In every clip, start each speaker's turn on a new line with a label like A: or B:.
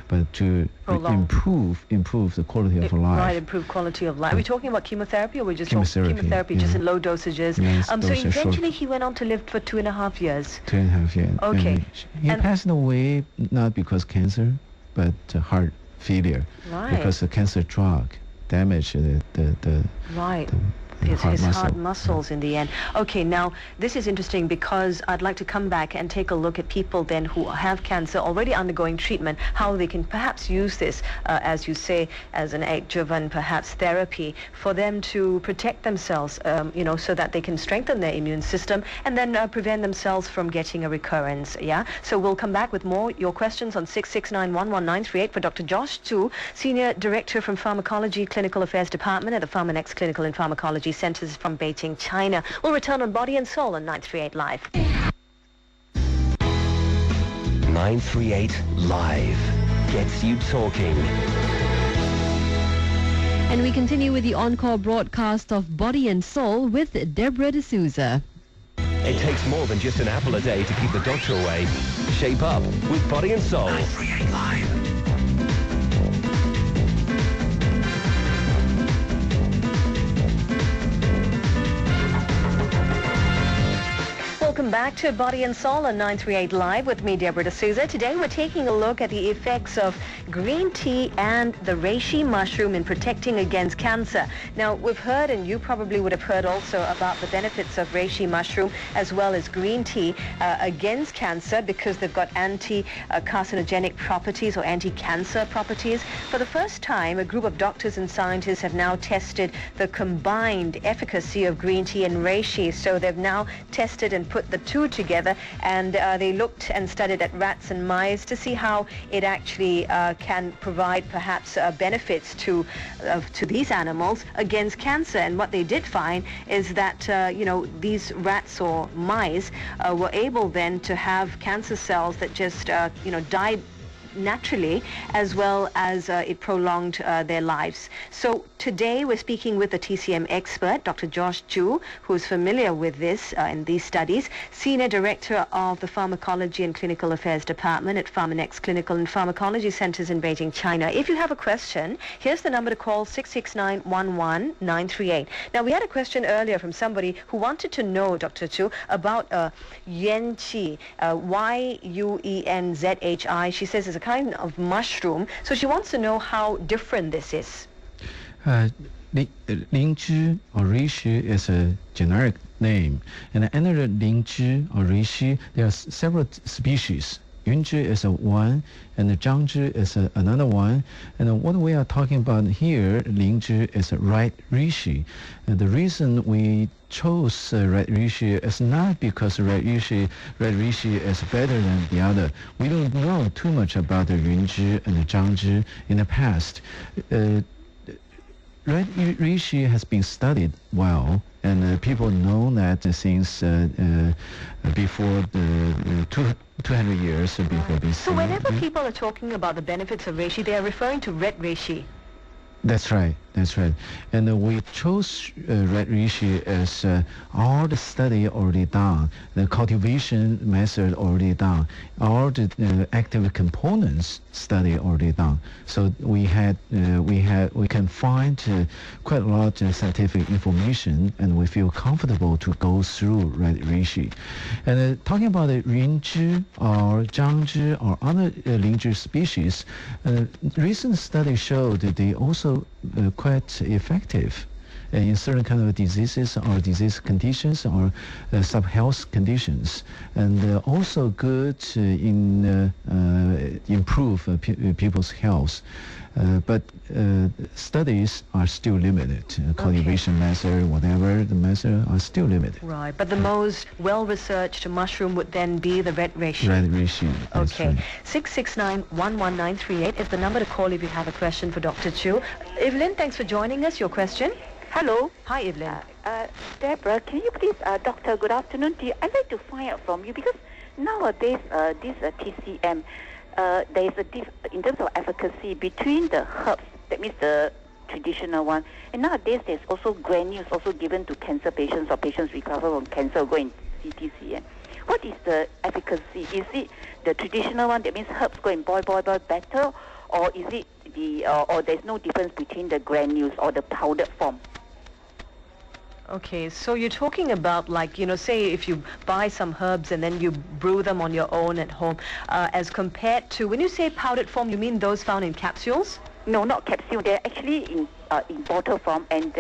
A: but to improve the quality of life.
B: Right, improve quality of life. Are we talking about chemotherapy, or we just
A: chemotherapy?
B: Just in low dosages.
A: Yes,
B: So eventually he went on to live for 2.5 years.
A: 2.5 years.
B: Okay.
A: And he passed away not because cancer, but heart failure.
B: Right.
A: Because the cancer drug damaged the
B: right.
A: his
B: heart muscles in the end. Okay, now this is interesting because I'd like to come back and take a look at people then who have cancer already undergoing treatment, how they can perhaps use this, as you say, as an adjuvant, perhaps therapy, for them to protect themselves, so that they can strengthen their immune system and then prevent themselves from getting a recurrence. Yeah. So we'll come back with more your questions on 669-11938 for Dr. Josh Zhu, Senior Director from Pharmacology Clinical Affairs Department at the Pharmanex Clinical and Pharmacology Centers from Beijing, China. We'll return on Body and Soul on 938 Live.
C: 938 Live gets you talking.
D: And we continue with the encore broadcast of Body and Soul with Deborah D'Souza.
C: It takes more than just an apple a day to keep the doctor away. Shape up with Body and Soul. 938 Live.
B: Welcome back to Body and Soul on 938 Live with me, Deborah D'Souza. Today we're taking a look at the effects of green tea and the reishi mushroom in protecting against cancer. Now, we've heard, and you probably would have heard also, about the benefits of reishi mushroom as well as green tea against cancer because they've got anti-carcinogenic properties or anti-cancer properties. For the first time, a group of doctors and scientists have now tested the combined efficacy of green tea and reishi. So they've now tested and put the two together, and they looked and studied at rats and mice to see how it actually can provide perhaps benefits to these animals against cancer. And what they did find is that these rats or mice were able then to have cancer cells that just died naturally, as well as it prolonged their lives. So today we're speaking with a TCM expert, Dr. Josh Zhu, who is familiar with this and these studies, Senior Director of the Pharmacology and Clinical Affairs Department at Pharmanex Clinical and Pharmacology Centers in Beijing, China. If you have a question, here's the number to call, 669-11938. Now, we had a question earlier from somebody who wanted to know, Dr. Zhu, about yuanzhi, Yuenzhi. She says it's a kind of mushroom, so she wants to know how different this is.
A: Lingzhi or reishi is a generic name, and under lingzhi or reishi, there are several species. Yunzhi is one, and Zhangzhi is another one. And what we are talking about here, Lingzhi, is red reishi. The reason we chose red reishi is not because red reishi is better than the other. We don't know too much about the Yunzhi and the Zhangzhi in the past. Red reishi has been studied well, and people know that since before the 200 years before BC.
B: So whenever people are talking about the benefits of reishi, they are referring to red reishi.
A: That's right. And we chose red reishi as all the study already done, the cultivation method already done, all the active components study already done. So we can find quite a lot of scientific information, and we feel comfortable to go through red reishi. And talking about the Yunzhi or Zhangzhi or other Lingzhi species, recent studies showed that they also quite effective in certain kind of diseases or disease conditions or sub-health conditions, and also good in improve people's health. But studies are still limited. Cultivation method, whatever the method, are still limited.
B: Right, but the most well-researched mushroom would then be the red reishi.
A: Red reishi.
B: Okay.
A: Right.
B: 669-11938 is the number to call if you have a question for Dr. Zhu. Evelyn, thanks for joining us. Your question?
E: Hello.
B: Hi, Evelyn.
E: Deborah, can you please, Doctor, good afternoon to you. I'd like to find out from you, because nowadays this TCM, there is a in terms of efficacy between the herbs, that means the traditional one, and nowadays there's also granules also given to cancer patients or patients recover from cancer go in CTCM. What is the efficacy? Is it the traditional one, that means herbs go and boil better, or is it or there's no difference between the granules or the powdered form?
B: Okay, so you're talking about, like, say if you buy some herbs and then you brew them on your own at home, as compared to, when you say powdered form, you mean those found in capsules?
E: No, not capsule. They're actually in bottle form, and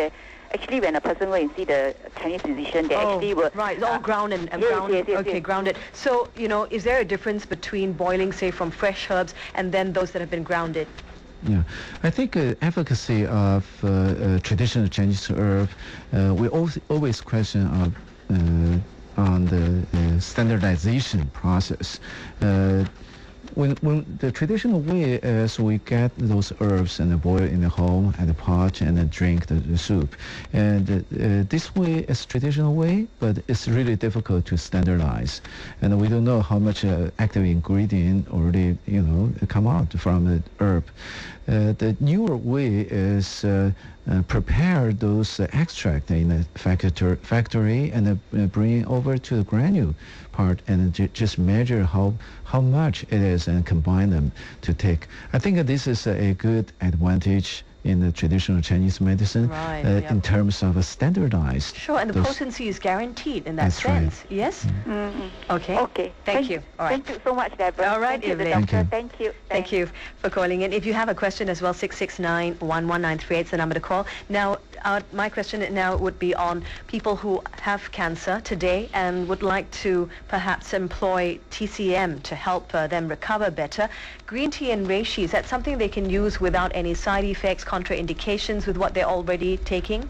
E: actually when a person will see the Chinese physician, they actually will...
B: Right, it's all ground and
E: yes,
B: ground.
E: yes,
B: Okay, grounded. So, is there a difference between boiling, say, from fresh herbs and then those that have been grounded?
A: Yeah, I think efficacy of traditional Chinese herb, we always question on the standardization process. When the traditional way is we get those herbs and boil in the home at the pot and then drink the soup, and this way is traditional way, but it's really difficult to standardize, and we don't know how much active ingredient already come out from the herb. The newer way is prepare those extract in a factory and bring over to the granule part and just measure how much it is and combine them to take. I think this is a good advantage in the traditional Chinese medicine,
B: right,
A: in terms of a standardized.
B: Sure, and the potency is guaranteed in that
A: That's
B: sense.
A: Right.
B: Yes?
E: Mm-hmm.
B: Okay.
E: Okay.
B: Thank you. All right.
E: Thank you so much, Deborah.
B: All right,
E: Thank you,
B: Evelyn.
E: doctor.
A: Thank
E: Thank you.
B: Thank you for calling in. If you have a question as well, 669-11938 is the number to call. Now, my question now would be on people who have cancer today and would like to perhaps employ TCM to help them recover better. Green tea and reishi, is that something they can use without any side effects, contraindications with what they're already taking?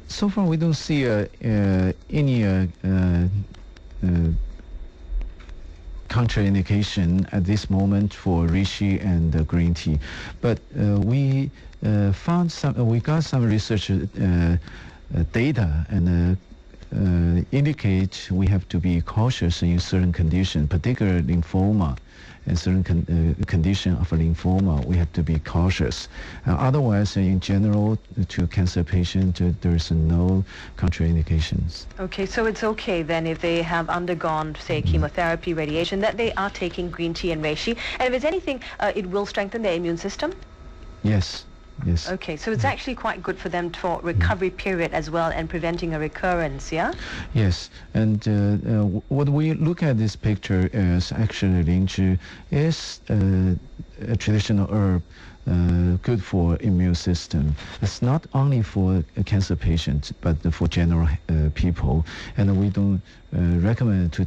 A: So far, we don't see any contraindication at this moment for reishi and green tea, but we got some research data and indicate we have to be cautious in certain conditions, particularly lymphoma. In certain condition of lymphoma, we have to be cautious. Otherwise, in general, to cancer patient, there's no contraindications.
B: Okay, so it's okay then if they have undergone, say, chemotherapy, radiation, that they are taking green tea and reishi. And if there's anything, it will strengthen their immune system?
A: Yes. Yes.
B: Okay, so it's actually quite good for them for recovery period as well and preventing a recurrence, yeah?
A: Yes, and what we look at this picture is actually lingzhi is a traditional herb good for immune system. It's not only for cancer patients, but for general people, and we don't recommend to